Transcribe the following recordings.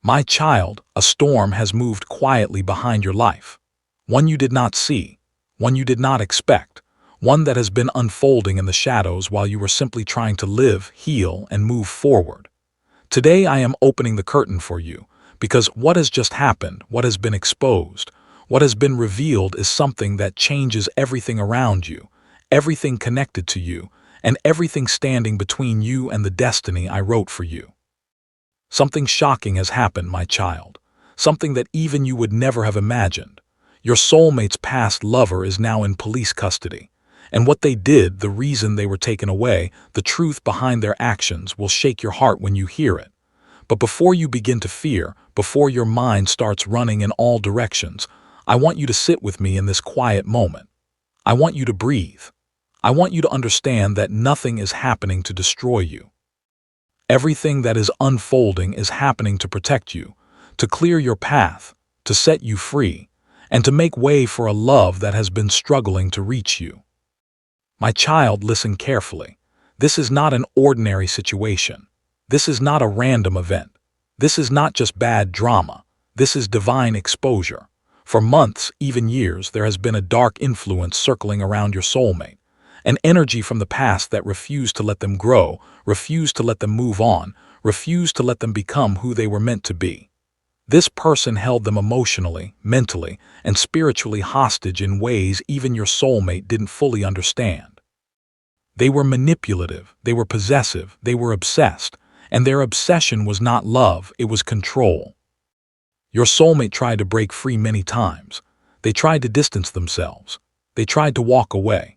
My child, a storm has moved quietly behind your life. One you did not see, one you did not expect, one that has been unfolding in the shadows while you were simply trying to live, heal, and move forward. Today I am opening the curtain for you, because what has just happened, what has been exposed, what has been revealed is something that changes everything around you, everything connected to you, and everything standing between you and the destiny I wrote for you. Something shocking has happened, my child. Something that even you would never have imagined. Your soulmate's past lover is now in police custody. And what they did, the reason they were taken away, the truth behind their actions will shake your heart when you hear it. But before you begin to fear, before your mind starts running in all directions, I want you to sit with me in this quiet moment. I want you to breathe. I want you to understand that nothing is happening to destroy you. Everything that is unfolding is happening to protect you, to clear your path, to set you free, and to make way for a love that has been struggling to reach you. My child, listen carefully. This is not an ordinary situation. This is not a random event. This is not just bad drama. This is divine exposure. For months, even years, there has been a dark influence circling around your soulmate. An energy from the past that refused to let them grow, refused to let them move on, refused to let them become who they were meant to be. This person held them emotionally, mentally, and spiritually hostage in ways even your soulmate didn't fully understand. They were manipulative, they were possessive, they were obsessed, and their obsession was not love, it was control. Your soulmate tried to break free many times. They tried to distance themselves. They tried to walk away.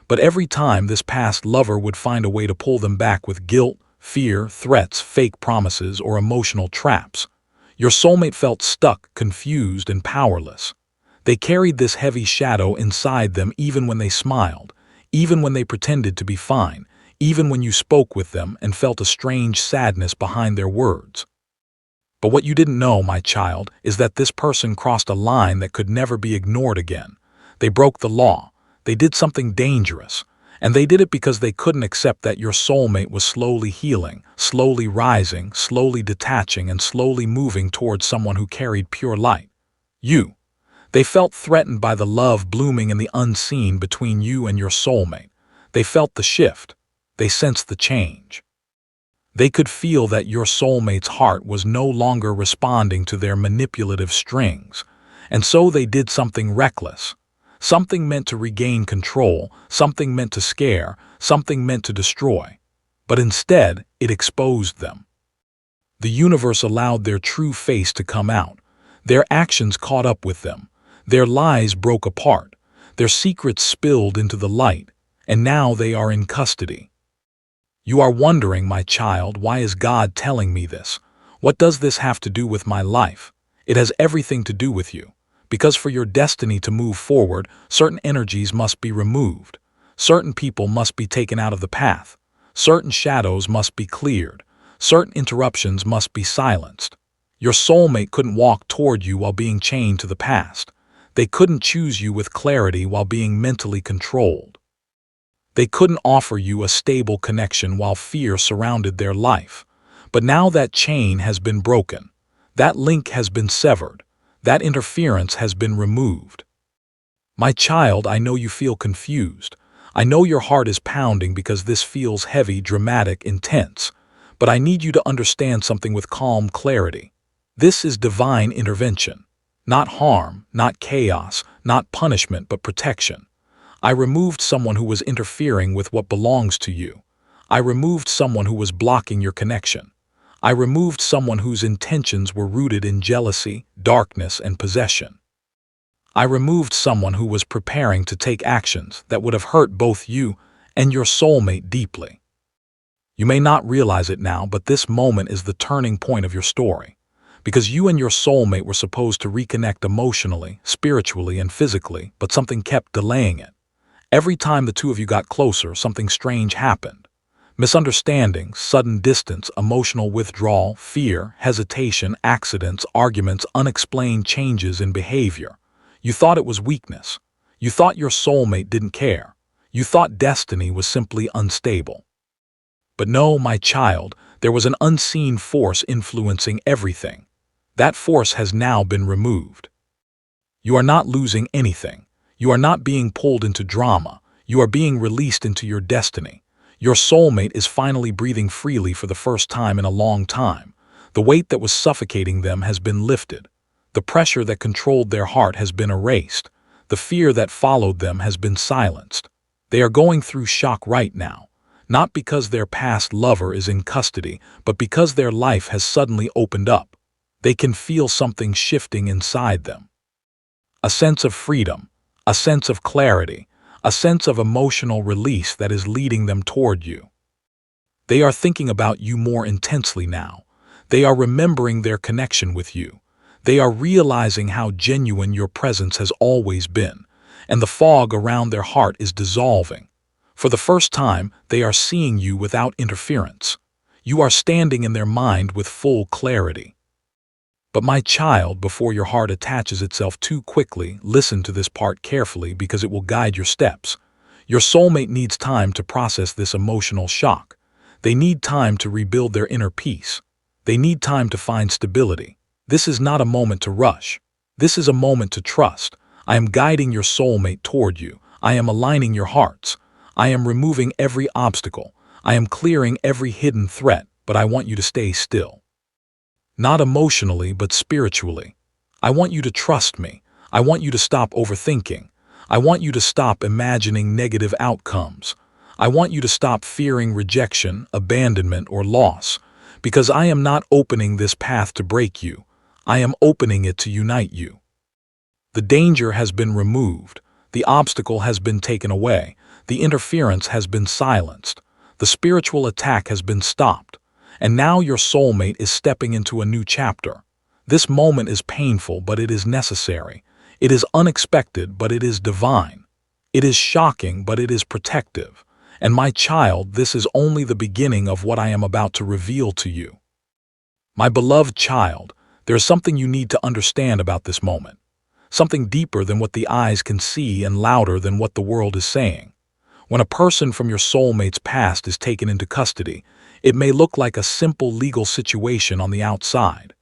But every time this past lover would find a way to pull them back with guilt, fear, threats, fake promises, or emotional traps. Your soulmate felt stuck, confused, and powerless. They carried this heavy shadow inside them even when they smiled, even when they pretended to be fine, even when you spoke with them and felt a strange sadness behind their words. But what you didn't know, my child, is that this person crossed a line that could never be ignored again. They broke the law. They did something dangerous, and they did it because they couldn't accept that your soulmate was slowly healing, slowly rising, slowly detaching, and slowly moving towards someone who carried pure light. You. They felt threatened by the love blooming in the unseen between you and your soulmate. They felt the shift. They sensed the change. They could feel that your soulmate's heart was no longer responding to their manipulative strings, and so they did something reckless. Something meant to regain control, something meant to scare, something meant to destroy. But instead, it exposed them. The universe allowed their true face to come out. Their actions caught up with them. Their lies broke apart. Their secrets spilled into the light, and now they are in custody. You are wondering, my child, why is God telling me this? What does this have to do with my life? It has everything to do with you. Because for your destiny to move forward, certain energies must be removed. Certain people must be taken out of the path. Certain shadows must be cleared. Certain interruptions must be silenced. Your soulmate couldn't walk toward you while being chained to the past. They couldn't choose you with clarity while being mentally controlled. They couldn't offer you a stable connection while fear surrounded their life. But now that chain has been broken. That link has been severed. That interference has been removed. My child, I know you feel confused. I know your heart is pounding because this feels heavy, dramatic, intense. But I need you to understand something with calm clarity. This is divine intervention. Not harm, not chaos, not punishment, but protection. I removed someone who was interfering with what belongs to you. I removed someone who was blocking your connection. I removed someone whose intentions were rooted in jealousy, darkness, and possession. I removed someone who was preparing to take actions that would have hurt both you and your soulmate deeply. You may not realize it now, but this moment is the turning point of your story. Because you and your soulmate were supposed to reconnect emotionally, spiritually, and physically, but something kept delaying it. Every time the two of you got closer, something strange happened. Misunderstandings, sudden distance, emotional withdrawal, fear, hesitation, accidents, arguments, unexplained changes in behavior. You thought it was weakness. You thought your soulmate didn't care. You thought destiny was simply unstable. But no, my child, there was an unseen force influencing everything. That force has now been removed. You are not losing anything. You are not being pulled into drama. You are being released into your destiny. Your soulmate is finally breathing freely for the first time in a long time. The weight that was suffocating them has been lifted. The pressure that controlled their heart has been erased. The fear that followed them has been silenced. They are going through shock right now, not because their past lover is in custody, but because their life has suddenly opened up. They can feel something shifting inside them. A sense of freedom, a sense of clarity, a sense of emotional release that is leading them toward you. They are thinking about you more intensely now. They are remembering their connection with you. They are realizing how genuine your presence has always been, and the fog around their heart is dissolving. For the first time, they are seeing you without interference. You are standing in their mind with full clarity. But my child, before your heart attaches itself too quickly, listen to this part carefully because it will guide your steps. Your soulmate needs time to process this emotional shock. They need time to rebuild their inner peace. They need time to find stability. This is not a moment to rush. This is a moment to trust. I am guiding your soulmate toward you. I am aligning your hearts. I am removing every obstacle. I am clearing every hidden threat, but I want you to stay still. Not emotionally, but spiritually. I want you to trust me. I want you to stop overthinking. I want you to stop imagining negative outcomes. I want you to stop fearing rejection, abandonment, or loss, because I am not opening this path to break you. I am opening it to unite you. The danger has been removed. The obstacle has been taken away. The interference has been silenced. The spiritual attack has been stopped. And now your soulmate is stepping into a new chapter. This moment is painful, but it is necessary. It is unexpected, but it is divine. It is shocking, but it is protective. And my child, this is only the beginning of what I am about to reveal to you. My beloved child, there is something you need to understand about this moment. Something deeper than what the eyes can see and louder than what the world is saying. When a person from your soulmate's past is taken into custody, it may look like a simple legal situation on the outside.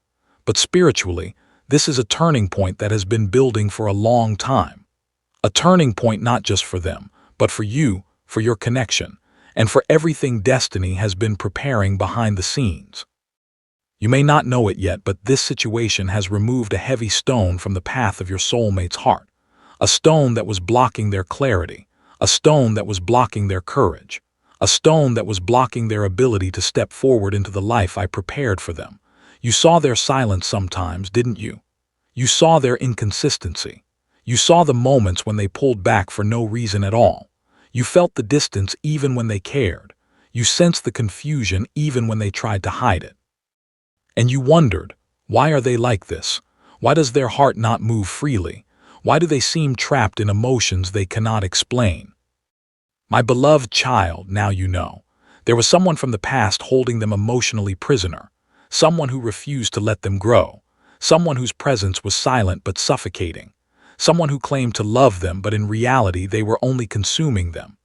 But spiritually, this is a turning point that has been building for a long time. A turning point not just for them, but for you, for your connection, and for everything destiny has been preparing behind the scenes. You may not know it yet, but this situation has removed a heavy stone from the path of your soulmate's heart. A stone that was blocking their clarity. A stone that was blocking their courage. A stone that was blocking their ability to step forward into the life I prepared for them. You saw their silence sometimes, didn't you? You saw their inconsistency. You saw the moments when they pulled back for no reason at all. You felt the distance even when they cared. You sensed the confusion even when they tried to hide it. And you wondered, why are they like this? Why does their heart not move freely? Why do they seem trapped in emotions they cannot explain? My beloved child, now you know. There was someone from the past holding them emotionally prisoner. Someone who refused to let them grow. Someone whose presence was silent but suffocating. Someone who claimed to love them, but in reality they were only consuming them.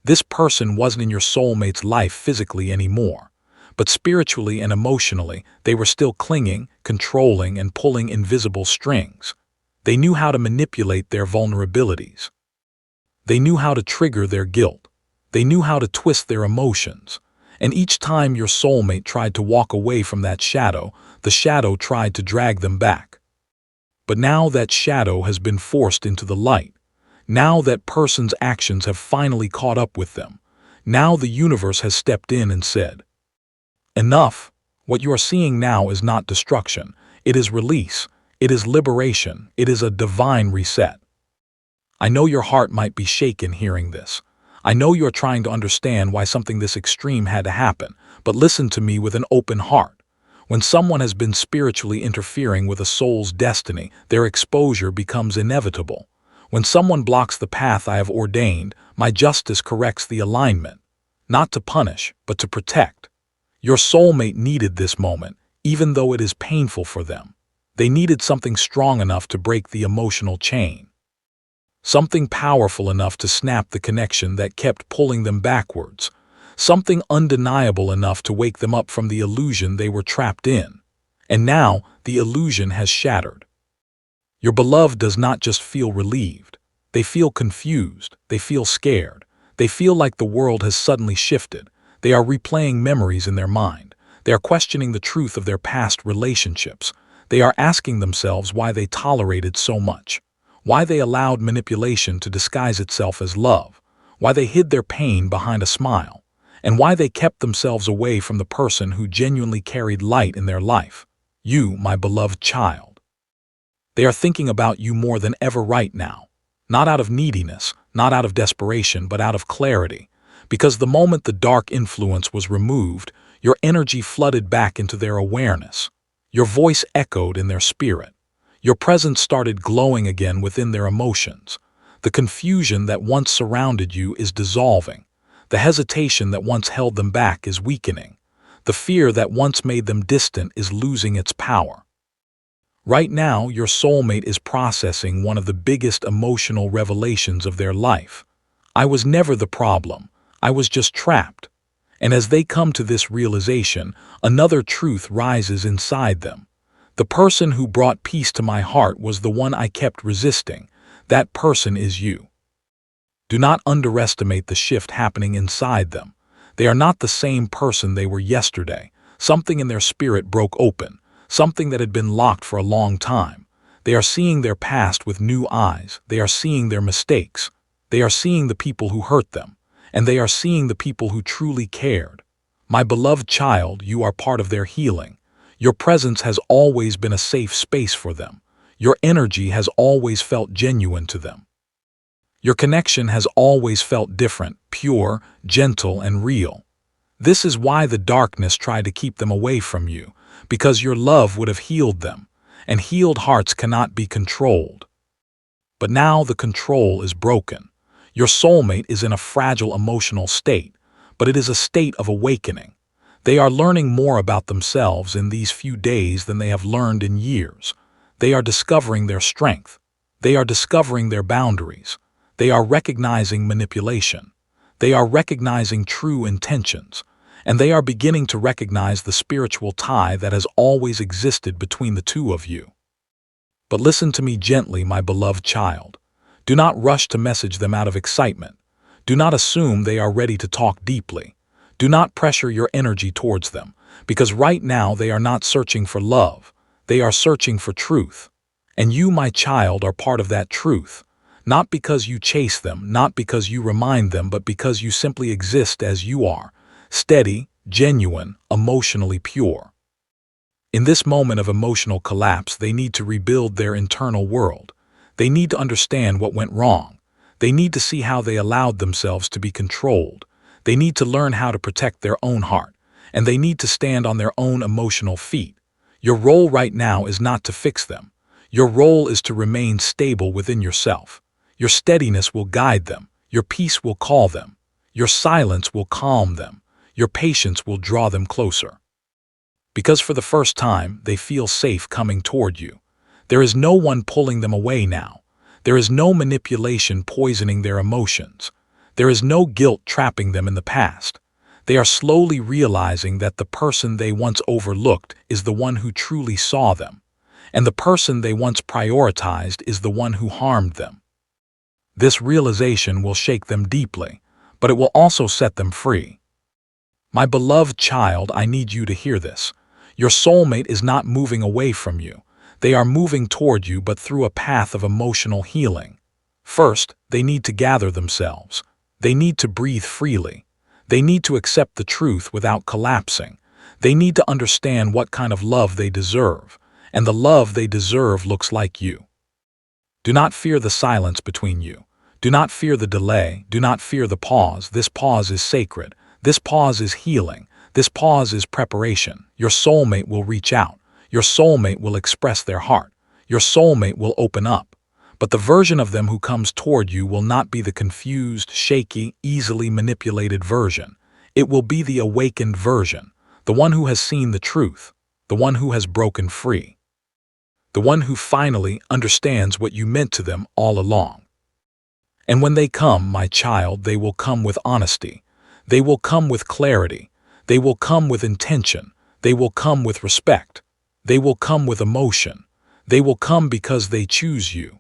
This person wasn't in your soulmate's life physically anymore, but spiritually and emotionally they were still clinging, controlling, and pulling invisible strings. They knew how to manipulate their vulnerabilities. They knew how to trigger their guilt. They knew how to twist their emotions. And each time your soulmate tried to walk away from that shadow, the shadow tried to drag them back. But now that shadow has been forced into the light. Now that person's actions have finally caught up with them. Now the universe has stepped in and said, "Enough. What you are seeing now is not destruction. It is release. It is liberation. It is a divine reset." I know your heart might be shaken hearing this. I know you are trying to understand why something this extreme had to happen, but listen to me with an open heart. When someone has been spiritually interfering with a soul's destiny, their exposure becomes inevitable. When someone blocks the path I have ordained, my justice corrects the alignment. Not to punish, but to protect. Your soulmate needed this moment, even though it is painful for them. They needed something strong enough to break the emotional chain. Something powerful enough to snap the connection that kept pulling them backwards. Something undeniable enough to wake them up from the illusion they were trapped in. And now the illusion has shattered. Your beloved does not just feel relieved. They feel confused. They feel scared. They feel like the world has suddenly shifted. They are replaying memories in their mind. They are questioning the truth of their past relationships. They are asking themselves why they tolerated so much, why they allowed manipulation to disguise itself as love, why they hid their pain behind a smile, and why they kept themselves away from the person who genuinely carried light in their life. You, my beloved child. They are thinking about you more than ever right now, not out of neediness, not out of desperation, but out of clarity, because the moment the dark influence was removed, your energy flooded back into their awareness. Your voice echoed in their spirit. Your presence started glowing again within their emotions. The confusion that once surrounded you is dissolving. The hesitation that once held them back is weakening. The fear that once made them distant is losing its power. Right now, your soulmate is processing one of the biggest emotional revelations of their life. I was never the problem. I was just trapped. And as they come to this realization, another truth rises inside them. The person who brought peace to my heart was the one I kept resisting. That person is you. Do not underestimate the shift happening inside them. They are not the same person they were yesterday. Something in their spirit broke open, something that had been locked for a long time. They are seeing their past with new eyes. They are seeing their mistakes. They are seeing the people who hurt them. And they are seeing the people who truly cared. My beloved child, you are part of their healing. Your presence has always been a safe space for them. Your energy has always felt genuine to them. Your connection has always felt different, pure, gentle, and real. This is why the darkness tried to keep them away from you, because your love would have healed them, and healed hearts cannot be controlled. But now the control is broken. Your soulmate is in a fragile emotional state, but it is a state of awakening. They are learning more about themselves in these few days than they have learned in years. They are discovering their strength. They are discovering their boundaries. They are recognizing manipulation. They are recognizing true intentions. And they are beginning to recognize the spiritual tie that has always existed between the two of you. But listen to me gently, my beloved child. Do not rush to message them out of excitement. Do not assume they are ready to talk deeply. Do not pressure your energy towards them, because right now they are not searching for love. They are searching for truth. And you, my child, are part of that truth. Not because you chase them, not because you remind them, but because you simply exist as you are, steady, genuine, emotionally pure. In this moment of emotional collapse, they need to rebuild their internal world. They need to understand what went wrong. They need to see how they allowed themselves to be controlled. They need to learn how to protect their own heart, and they need to stand on their own emotional feet. Your role right now is not to fix them. Your role is to remain stable within yourself. Your steadiness will guide them. Your peace will call them. Your silence will calm them. Your patience will draw them closer. Because for the first time, they feel safe coming toward you. There is no one pulling them away now. There is no manipulation poisoning their emotions. There is no guilt trapping them in the past. They are slowly realizing that the person they once overlooked is the one who truly saw them, and the person they once prioritized is the one who harmed them. This realization will shake them deeply, but it will also set them free. My beloved child, I need you to hear this. Your soulmate is not moving away from you. They are moving toward you, but through a path of emotional healing. First, they need to gather themselves. They need to breathe freely. They need to accept the truth without collapsing. They need to understand what kind of love they deserve, and the love they deserve looks like you. Do not fear the silence between you. Do not fear the delay. Do not fear the pause. This pause is sacred. This pause is healing. This pause is preparation. Your soulmate will reach out. Your soulmate will express their heart. Your soulmate will open up. But the version of them who comes toward you will not be the confused, shaky, easily manipulated version. It will be the awakened version, the one who has seen the truth, the one who has broken free, the one who finally understands what you meant to them all along. And when they come, my child, they will come with honesty. They will come with clarity. They will come with intention. They will come with respect. They will come with emotion. They will come because they choose you.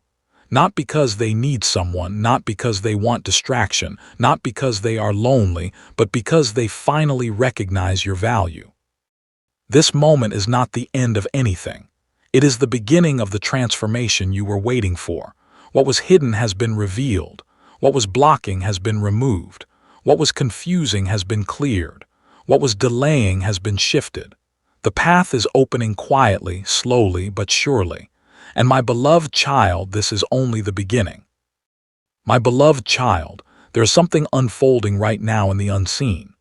Not because they need someone, not because they want distraction, not because they are lonely, but because they finally recognize your value. This moment is not the end of anything. It is the beginning of the transformation you were waiting for. What was hidden has been revealed. What was blocking has been removed. What was confusing has been cleared. What was delaying has been shifted. The path is opening quietly, slowly, but surely. And my beloved child, this is only the beginning. My beloved child, there is something unfolding right now in the unseen.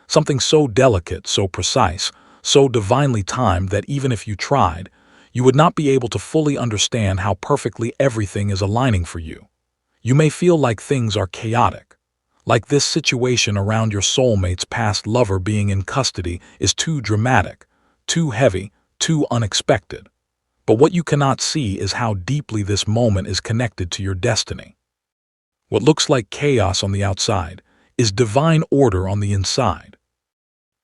Something so delicate, so precise, so divinely timed that even if you tried, you would not be able to fully understand how perfectly everything is aligning for you. You may feel like things are chaotic, like this situation around your soulmate's past lover being in custody is too dramatic, too heavy, too unexpected. But what you cannot see is how deeply this moment is connected to your destiny. What looks like chaos on the outside is divine order on the inside.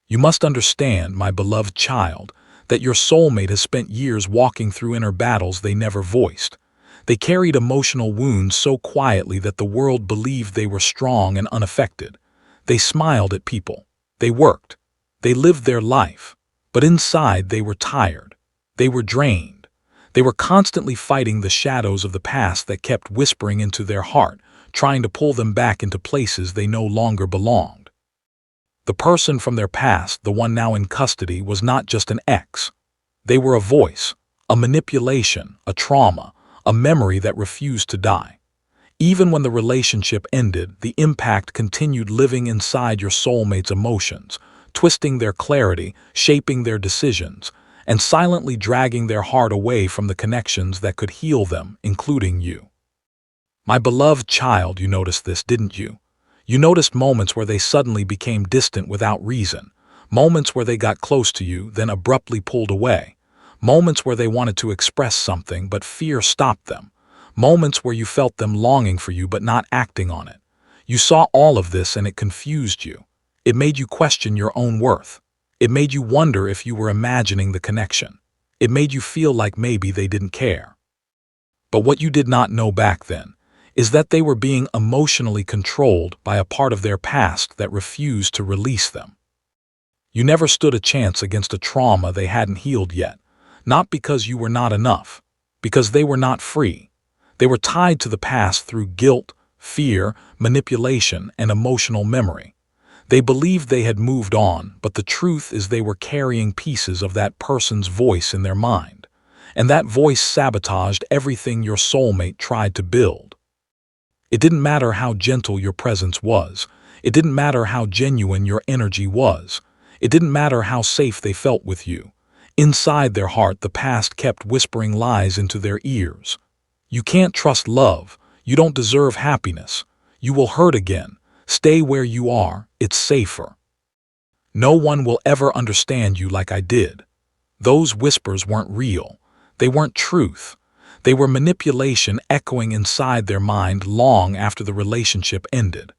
You must understand, my beloved child, that your soulmate has spent years walking through inner battles they never voiced. They carried emotional wounds so quietly that the world believed they were strong and unaffected. They smiled at people. They worked. They lived their life. But inside they were tired. They were drained. They were constantly fighting the shadows of the past that kept whispering into their heart, trying to pull them back into places they no longer belonged. The person from their past, the one now in custody, was not just an ex. They were a voice, a manipulation, a trauma, a memory that refused to die. Even when the relationship ended, the impact continued living inside your soulmate's emotions, twisting their clarity, shaping their decisions, and silently dragging their heart away from the connections that could heal them, including you. My beloved child, you noticed this, didn't you? You noticed moments where they suddenly became distant without reason, moments where they got close to you, then abruptly pulled away, moments where they wanted to express something but fear stopped them, moments where you felt them longing for you but not acting on it. You saw all of this and it confused you. It made you question your own worth. It made you wonder if you were imagining the connection. It made you feel like maybe they didn't care. But what you did not know back then is that they were being emotionally controlled by a part of their past that refused to release them. You never stood a chance against a trauma they hadn't healed yet, not because you were not enough, because they were not free. They were tied to the past through guilt, fear, manipulation, and emotional memory. They believed they had moved on, but the truth is they were carrying pieces of that person's voice in their mind, and that voice sabotaged everything your soulmate tried to build. It didn't matter how gentle your presence was. It didn't matter how genuine your energy was. It didn't matter how safe they felt with you. Inside their heart, the past kept whispering lies into their ears. You can't trust love. You don't deserve happiness. You will hurt again. Stay where you are. It's safer. No one will ever understand you like I did. Those whispers weren't real. They weren't truth. They were manipulation echoing inside their mind long after the relationship ended.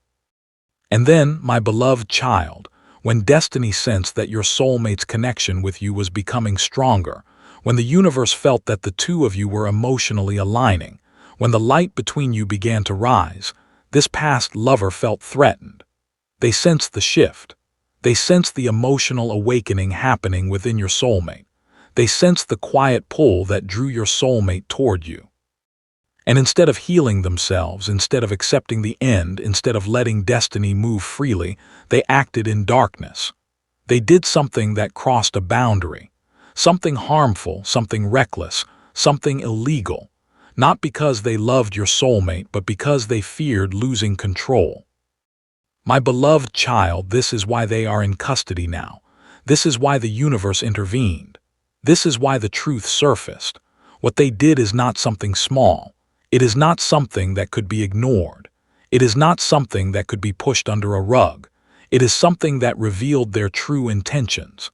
And then, my beloved child, when destiny sensed that your soulmate's connection with you was becoming stronger, when the universe felt that the two of you were emotionally aligning, when the light between you began to rise, this past lover felt threatened. They sensed the shift. They sensed the emotional awakening happening within your soulmate. They sensed the quiet pull that drew your soulmate toward you. And instead of healing themselves, instead of accepting the end, instead of letting destiny move freely, they acted in darkness. They did something that crossed a boundary, something harmful, something reckless, something illegal, not because they loved your soulmate, but because they feared losing control. My beloved child, this is why they are in custody now. This is why the universe intervened. This is why the truth surfaced. What they did is not something small. It is not something that could be ignored. It is not something that could be pushed under a rug. It is something that revealed their true intentions.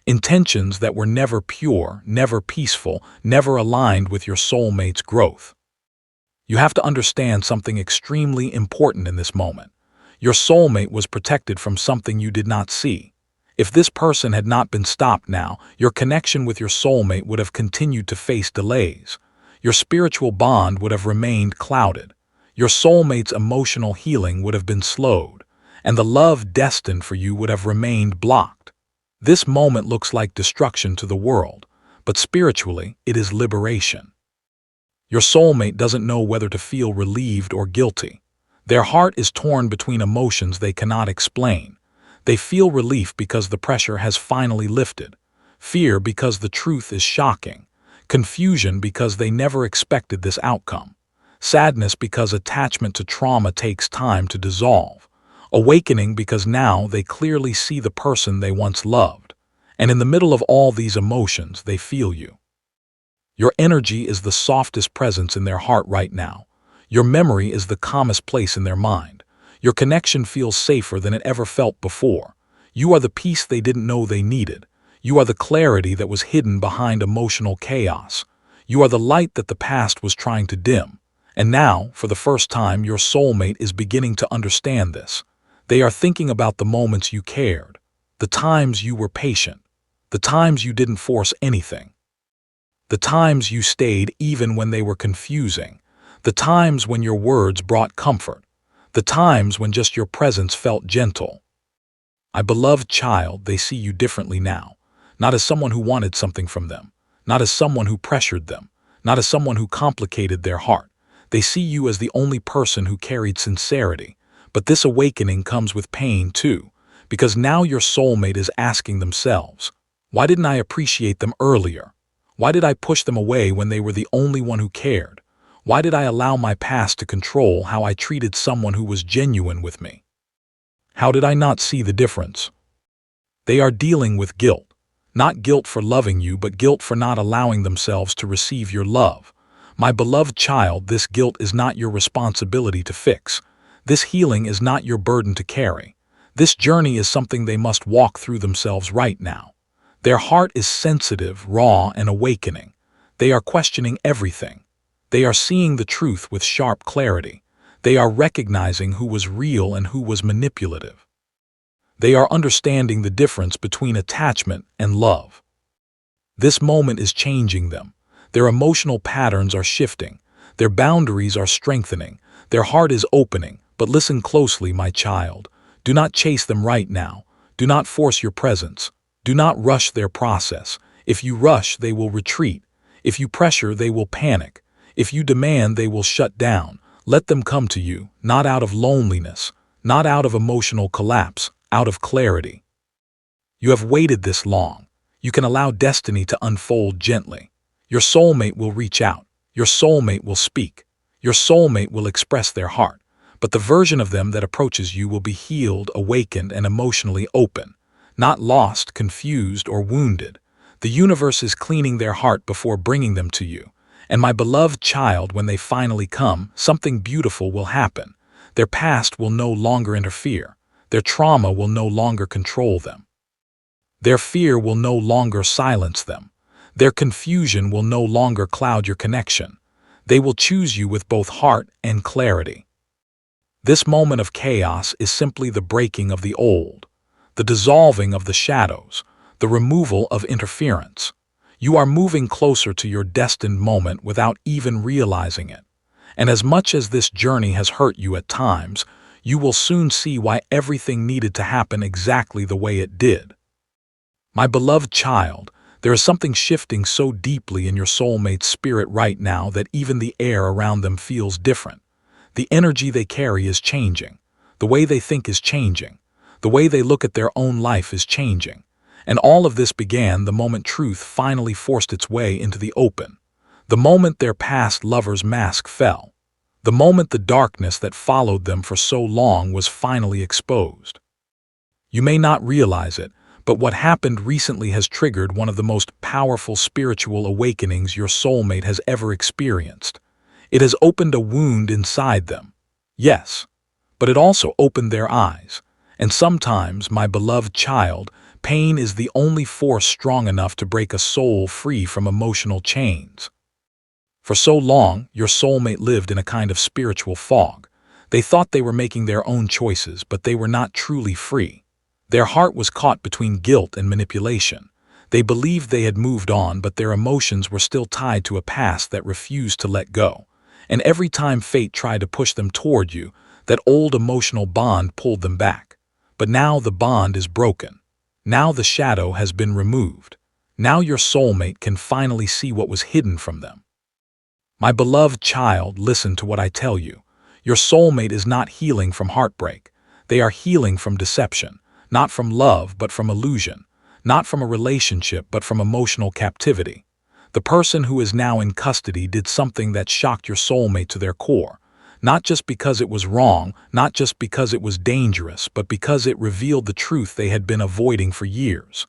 Intentions that were never pure, never peaceful, never aligned with your soulmate's growth. You have to understand something extremely important in this moment. Your soulmate was protected from something you did not see. If this person had not been stopped now, your connection with your soulmate would have continued to face delays. Your spiritual bond would have remained clouded. Your soulmate's emotional healing would have been slowed, and the love destined for you would have remained blocked. This moment looks like destruction to the world, but spiritually, it is liberation. Your soulmate doesn't know whether to feel relieved or guilty. Their heart is torn between emotions they cannot explain. They feel relief because the pressure has finally lifted, fear because the truth is shocking, confusion because they never expected this outcome, sadness because attachment to trauma takes time to dissolve, awakening because now they clearly see the person they once loved. And in the middle of all these emotions, they feel you. Your energy is the softest presence in their heart right now. Your memory is the calmest place in their mind. Your connection feels safer than it ever felt before. You are the peace they didn't know they needed. You are the clarity that was hidden behind emotional chaos. You are the light that the past was trying to dim. And now, for the first time, your soulmate is beginning to understand this. They are thinking about the moments you cared, the times you were patient, the times you didn't force anything, the times you stayed even when they were confusing, the times when your words brought comfort, the times when just your presence felt gentle. My beloved child, they see you differently now, not as someone who wanted something from them, not as someone who pressured them, not as someone who complicated their heart. They see you as the only person who carried sincerity. But this awakening comes with pain too, because now your soulmate is asking themselves, why didn't I appreciate them earlier? Why did I push them away when they were the only one who cared? Why did I allow my past to control how I treated someone who was genuine with me? How did I not see the difference? They are dealing with guilt. Not guilt for loving you, but guilt for not allowing themselves to receive your love. My beloved child, this guilt is not your responsibility to fix. This healing is not your burden to carry. This journey is something they must walk through themselves right now. Their heart is sensitive, raw, and awakening. They are questioning everything. They are seeing the truth with sharp clarity. They are recognizing who was real and who was manipulative. They are understanding the difference between attachment and love. This moment is changing them. Their emotional patterns are shifting. Their boundaries are strengthening. Their heart is opening. But listen closely, my child. Do not chase them right now. Do not force your presence. Do not rush their process. If you rush, they will retreat. If you pressure, they will panic. If you demand, they will shut down. Let them come to you, not out of loneliness, not out of emotional collapse, out of clarity. You have waited this long. You can allow destiny to unfold gently. Your soulmate will reach out. Your soulmate will speak. Your soulmate will express their heart. But the version of them that approaches you will be healed, awakened, and emotionally open. Not lost, confused, or wounded. The universe is cleaning their heart before bringing them to you. And my beloved child, when they finally come, something beautiful will happen. Their past will no longer interfere. Their trauma will no longer control them. Their fear will no longer silence them. Their confusion will no longer cloud your connection. They will choose you with both heart and clarity. This moment of chaos is simply the breaking of the old, the dissolving of the shadows, the removal of interference. You are moving closer to your destined moment without even realizing it. And as much as this journey has hurt you at times, you will soon see why everything needed to happen exactly the way it did. My beloved child, there is something shifting so deeply in your soulmate's spirit right now that even the air around them feels different. The energy they carry is changing. The way they think is changing. The way they look at their own life is changing. And all of this began the moment truth finally forced its way into the open. The moment their past lover's mask fell. The moment the darkness that followed them for so long was finally exposed. You may not realize it, but what happened recently has triggered one of the most powerful spiritual awakenings your soulmate has ever experienced. It has opened a wound inside them. Yes, but it also opened their eyes. And sometimes, my beloved child, pain is the only force strong enough to break a soul free from emotional chains. For so long, your soulmate lived in a kind of spiritual fog. They thought they were making their own choices, but they were not truly free. Their heart was caught between guilt and manipulation. They believed they had moved on, but their emotions were still tied to a past that refused to let go. And every time fate tried to push them toward you, that old emotional bond pulled them back. But now the bond is broken. Now the shadow has been removed. Now your soulmate can finally see what was hidden from them. My beloved child, listen to what I tell you. Your soulmate is not healing from heartbreak. They are healing from deception, not from love but from illusion, not from a relationship but from emotional captivity. The person who is now in custody did something that shocked your soulmate to their core, not just because it was wrong, not just because it was dangerous, but because it revealed the truth they had been avoiding for years.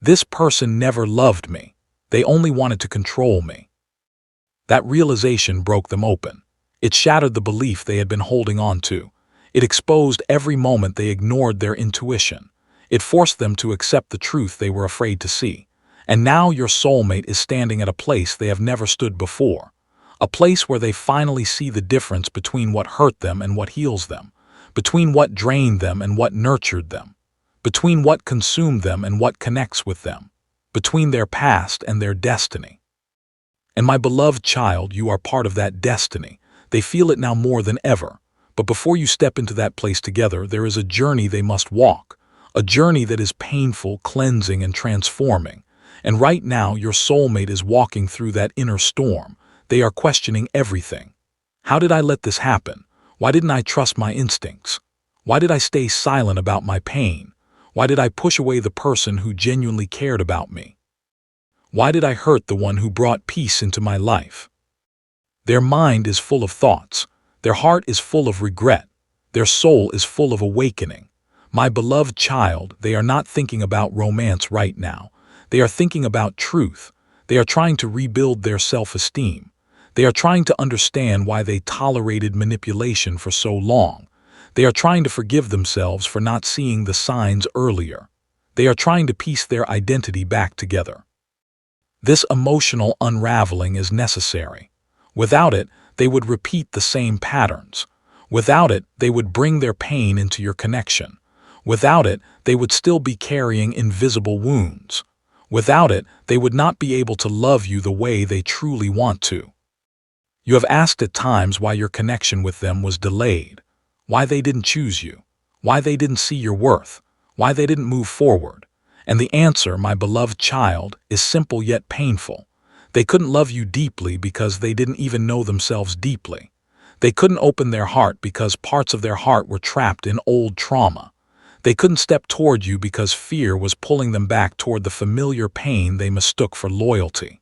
This person never loved me. They only wanted to control me. That realization broke them open. It shattered the belief they had been holding on to. It exposed every moment they ignored their intuition. It forced them to accept the truth they were afraid to see. And now your soulmate is standing at a place they have never stood before. A place where they finally see the difference between what hurt them and what heals them, between what drained them and what nurtured them, between what consumed them and what connects with them, between their past and their destiny. And my beloved child, you are part of that destiny. They feel it now more than ever. But before you step into that place together, there is a journey they must walk, a journey that is painful, cleansing, and transforming. And right now, your soulmate is walking through that inner storm. They are questioning everything. How did I let this happen? Why didn't I trust my instincts? Why did I stay silent about my pain? Why did I push away the person who genuinely cared about me? Why did I hurt the one who brought peace into my life? Their mind is full of thoughts. Their heart is full of regret. Their soul is full of awakening. My beloved child, they are not thinking about romance right now. They are thinking about truth. They are trying to rebuild their self-esteem. They are trying to understand why they tolerated manipulation for so long. They are trying to forgive themselves for not seeing the signs earlier. They are trying to piece their identity back together. This emotional unraveling is necessary. Without it, they would repeat the same patterns. Without it, they would bring their pain into your connection. Without it, they would still be carrying invisible wounds. Without it, they would not be able to love you the way they truly want to. You have asked at times why your connection with them was delayed, why they didn't choose you, why they didn't see your worth, why they didn't move forward. And the answer, my beloved child, is simple yet painful. They couldn't love you deeply because they didn't even know themselves deeply. They couldn't open their heart because parts of their heart were trapped in old trauma. They couldn't step toward you because fear was pulling them back toward the familiar pain they mistook for loyalty.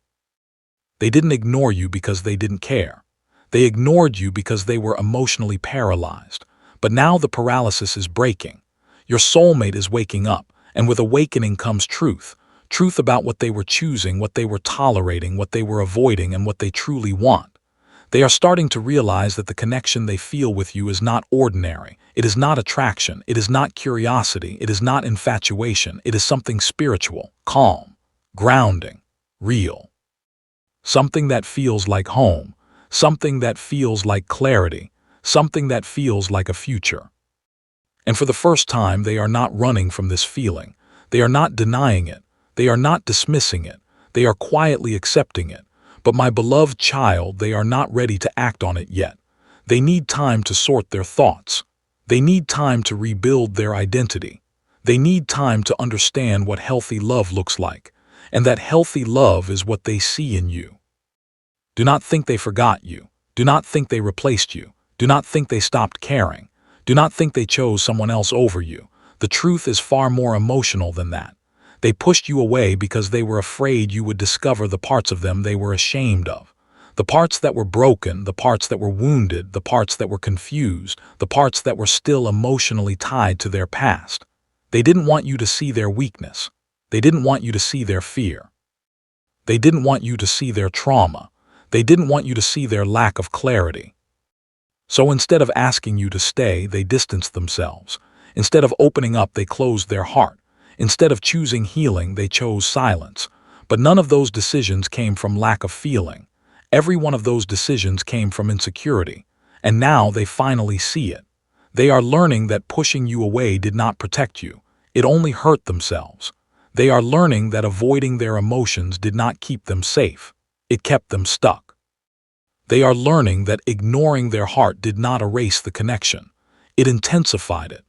They didn't ignore you because they didn't care. They ignored you because they were emotionally paralyzed. But now the paralysis is breaking. Your soulmate is waking up, and with awakening comes truth. Truth about what they were choosing, what they were tolerating, what they were avoiding, and what they truly want. They are starting to realize that the connection they feel with you is not ordinary. It is not attraction. It is not curiosity. It is not infatuation. It is something spiritual, calm, grounding, real. Something that feels like home. Something that feels like clarity. Something that feels like a future. And for the first time, they are not running from this feeling. They are not denying it. They are not dismissing it. They are quietly accepting it. But my beloved child, they are not ready to act on it yet. They need time to sort their thoughts. They need time to rebuild their identity. They need time to understand what healthy love looks like, and that healthy love is what they see in you. Do not think they forgot you. Do not think they replaced you. Do not think they stopped caring. Do not think they chose someone else over you. The truth is far more emotional than that. They pushed you away because they were afraid you would discover the parts of them they were ashamed of. The parts that were broken, the parts that were wounded, the parts that were confused, the parts that were still emotionally tied to their past. They didn't want you to see their weakness. They didn't want you to see their fear. They didn't want you to see their trauma. They didn't want you to see their lack of clarity. So instead of asking you to stay, they distanced themselves. Instead of opening up, they closed their heart. Instead of choosing healing, they chose silence. But none of those decisions came from lack of feeling. Every one of those decisions came from insecurity. And now they finally see it. They are learning that pushing you away did not protect you. It only hurt themselves. They are learning that avoiding their emotions did not keep them safe. It kept them stuck. They are learning that ignoring their heart did not erase the connection. It intensified it.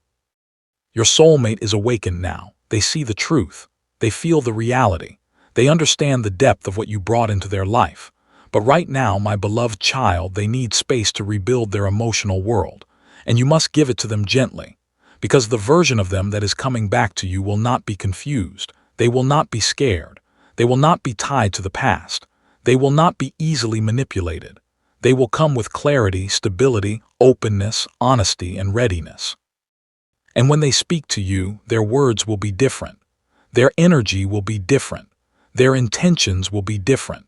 Your soulmate is awakened now. They see the truth. They feel the reality. They understand the depth of what you brought into their life. But right now, my beloved child, they need space to rebuild their emotional world. And you must give it to them gently. Because the version of them that is coming back to you will not be confused. They will not be scared. They will not be tied to the past. They will not be easily manipulated. They will come with clarity, stability, openness, honesty, and readiness. And when they speak to you, their words will be different. Their energy will be different. Their intentions will be different.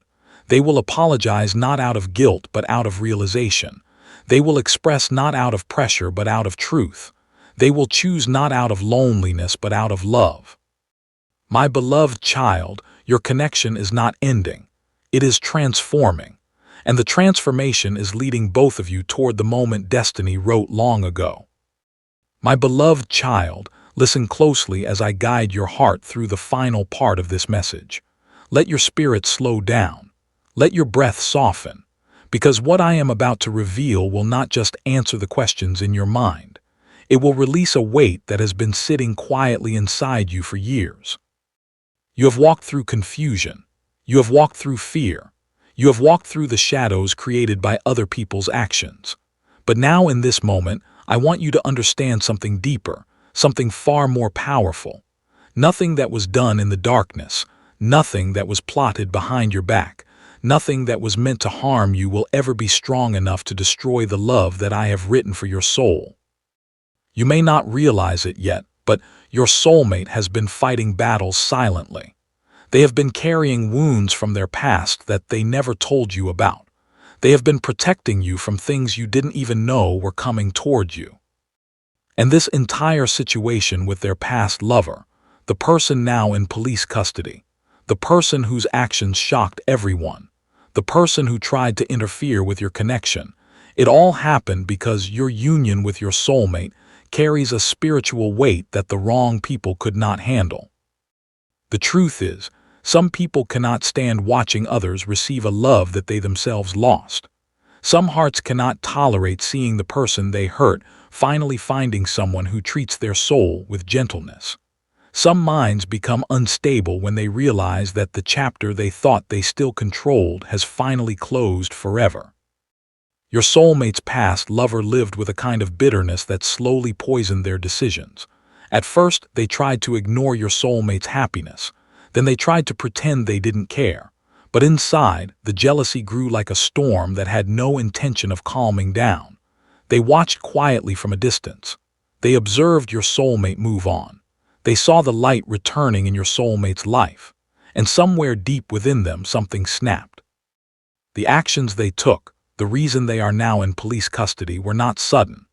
They will apologize not out of guilt but out of realization. They will express not out of pressure but out of truth. They will choose not out of loneliness but out of love. My beloved child, your connection is not ending. It is transforming. And the transformation is leading both of you toward the moment destiny wrote long ago. My beloved child, listen closely as I guide your heart through the final part of this message. Let your spirit slow down. Let your breath soften. Because what I am about to reveal will not just answer the questions in your mind. It will release a weight that has been sitting quietly inside you for years. You have walked through confusion. You have walked through fear. You have walked through the shadows created by other people's actions. But now in this moment, I want you to understand something deeper, something far more powerful. Nothing that was done in the darkness, nothing that was plotted behind your back, nothing that was meant to harm you will ever be strong enough to destroy the love that I have written for your soul. You may not realize it yet, but your soulmate has been fighting battles silently. They have been carrying wounds from their past that they never told you about. They have been protecting you from things you didn't even know were coming toward you. And this entire situation with their past lover, the person now in police custody, the person whose actions shocked everyone, the person who tried to interfere with your connection, it all happened because your union with your soulmate carries a spiritual weight that the wrong people could not handle. The truth is, some people cannot stand watching others receive a love that they themselves lost. Some hearts cannot tolerate seeing the person they hurt finally finding someone who treats their soul with gentleness. Some minds become unstable when they realize that the chapter they thought they still controlled has finally closed forever. Your soulmate's past lover lived with a kind of bitterness that slowly poisoned their decisions. At first, they tried to ignore your soulmate's happiness. Then they tried to pretend they didn't care. But inside, the jealousy grew like a storm that had no intention of calming down. They watched quietly from a distance. They observed your soulmate move on. They saw the light returning in your soulmate's life. And somewhere deep within them, something snapped. The actions they took, the reason they are now in police custody, were not sudden.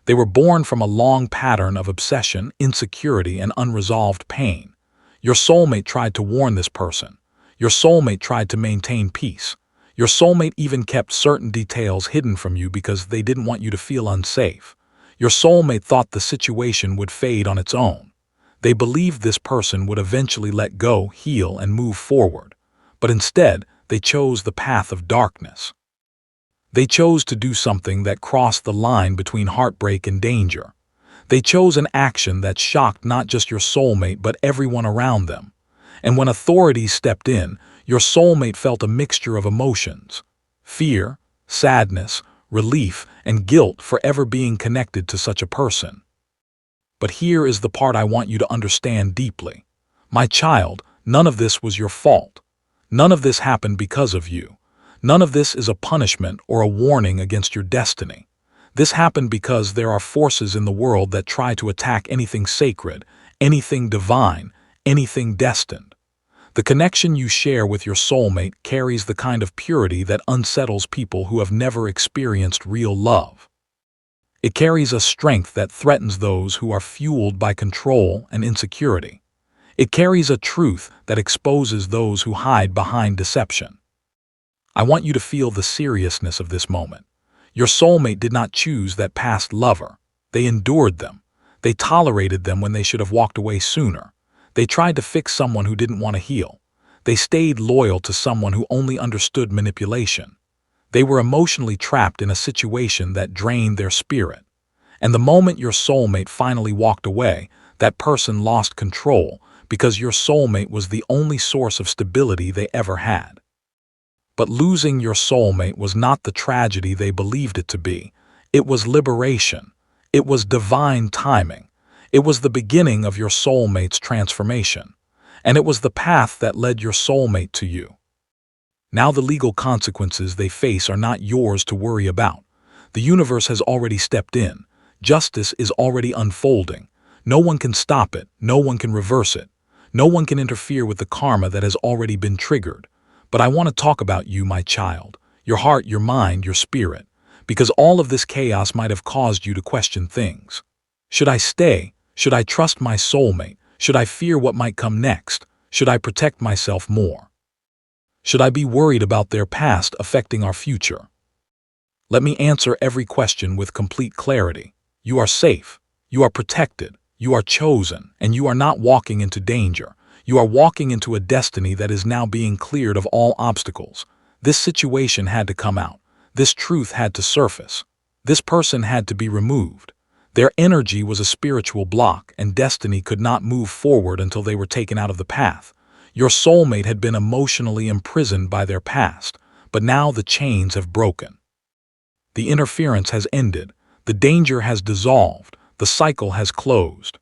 They were born from a long pattern of obsession, insecurity, and unresolved pain. Your soulmate tried to warn this person. Your soulmate tried to maintain peace. Your soulmate even kept certain details hidden from you because they didn't want you to feel unsafe. Your soulmate thought the situation would fade on its own. They believed this person would eventually let go, heal, and move forward. But instead, they chose the path of darkness. They chose to do something that crossed the line between heartbreak and danger. They chose an action that shocked not just your soulmate but everyone around them. And when authorities stepped in, your soulmate felt a mixture of emotions: fear, sadness, relief, and guilt for ever being connected to such a person. But here is the part I want you to understand deeply. My child, none of this was your fault. None of this happened because of you. None of this is a punishment or a warning against your destiny. This happened because there are forces in the world that try to attack anything sacred, anything divine, anything destined. The connection you share with your soulmate carries the kind of purity that unsettles people who have never experienced real love. It carries a strength that threatens those who are fueled by control and insecurity. It carries a truth that exposes those who hide behind deception. I want you to feel the seriousness of this moment. Your soulmate did not choose that past lover. They endured them. They tolerated them when they should have walked away sooner. They tried to fix someone who didn't want to heal. They stayed loyal to someone who only understood manipulation. They were emotionally trapped in a situation that drained their spirit. And the moment your soulmate finally walked away, that person lost control because your soulmate was the only source of stability they ever had. But losing your soulmate was not the tragedy they believed it to be. It was liberation. It was divine timing. It was the beginning of your soulmate's transformation. And it was the path that led your soulmate to you. Now the legal consequences they face are not yours to worry about. The universe has already stepped in. Justice is already unfolding. No one can stop it. No one can reverse it. No one can interfere with the karma that has already been triggered. But I want to talk about you, my child, your heart, your mind, your spirit, because all of this chaos might have caused you to question things. Should I stay? Should I trust my soulmate? Should I fear what might come next? Should I protect myself more? Should I be worried about their past affecting our future? Let me answer every question with complete clarity. You are safe. You are protected. You are chosen, and you are not walking into danger. You are walking into a destiny that is now being cleared of all obstacles. This situation had to come out. This truth had to surface. This person had to be removed. Their energy was a spiritual block, and destiny could not move forward until they were taken out of the path. Your soulmate had been emotionally imprisoned by their past, but now the chains have broken. The interference has ended. The danger has dissolved. The cycle has closed.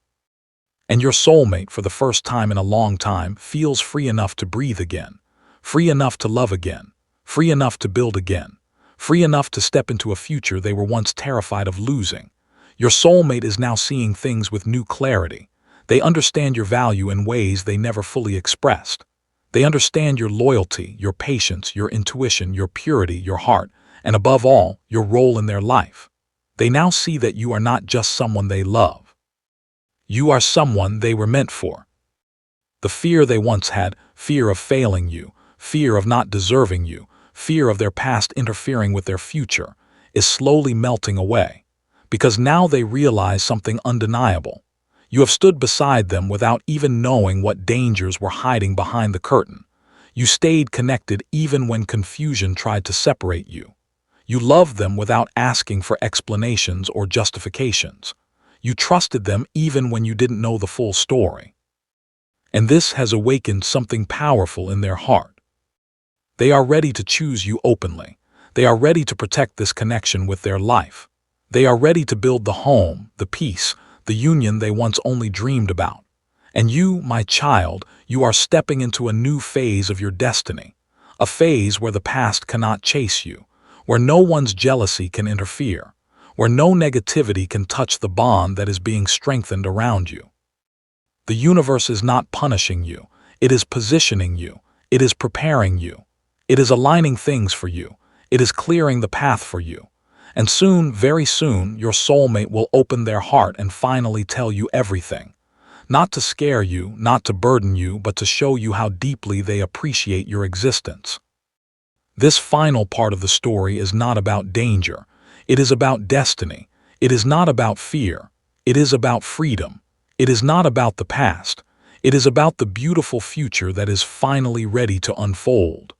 And your soulmate, for the first time in a long time, feels free enough to breathe again, free enough to love again, free enough to build again, free enough to step into a future they were once terrified of losing. Your soulmate is now seeing things with new clarity. They understand your value in ways they never fully expressed. They understand your loyalty, your patience, your intuition, your purity, your heart, and above all, your role in their life. They now see that you are not just someone they love. You are someone they were meant for. The fear they once had, fear of failing you, fear of not deserving you, fear of their past interfering with their future, is slowly melting away. Because now they realize something undeniable. You have stood beside them without even knowing what dangers were hiding behind the curtain. You stayed connected even when confusion tried to separate you. You loved them without asking for explanations or justifications. You trusted them even when you didn't know the full story. And this has awakened something powerful in their heart. They are ready to choose you openly. They are ready to protect this connection with their life. They are ready to build the home, the peace, the union they once only dreamed about. And you, my child, you are stepping into a new phase of your destiny, a phase where the past cannot chase you, where no one's jealousy can interfere, where no negativity can touch the bond that is being strengthened around you. The universe is not punishing you. It is positioning you. It is preparing you. It is aligning things for you. It is clearing the path for you. And soon, very soon, your soulmate will open their heart and finally tell you everything. Not to scare you, not to burden you, but to show you how deeply they appreciate your existence. This final part of the story is not about danger. It is about destiny. It is not about fear. It is about freedom. It is not about the past. It is about the beautiful future that is finally ready to unfold.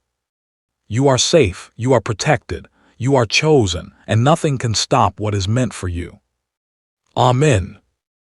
You are safe. You are protected. You are chosen, and nothing can stop what is meant for you. Amen.